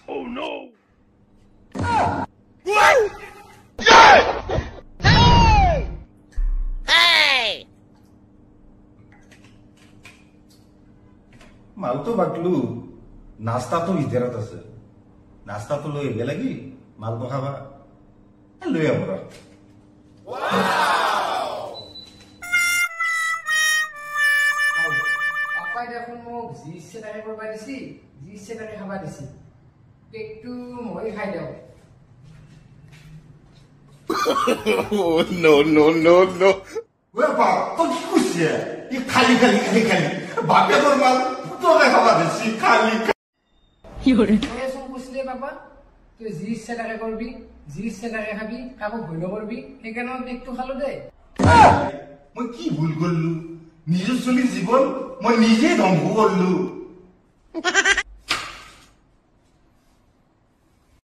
Oh no! माल तो बाटलू नाश्ता तो इधरत আছে नाश्ता तो লই গে লাগি মাল তো খাবা লই আমরা আপাই দেখোন মোক জিছে টাকে করবা দিছি জিছে টাকে খাবা দিছি পেটু মই খাই দাও No, no, no, no. ওরে বাপ তো কি কইছে ই খালি বাপে তোর মাল তোকে খাবা দিছি খালি কি করে এসব বুঝলে বাবা তুই জিছে টাকে করবি জিছে টাকে খাবি কাকো ভুল করবি এখানে একটু খালো দে মই কি ভুল করলু নিজের চলি জীবন মই নিজে ধ্বংস করলু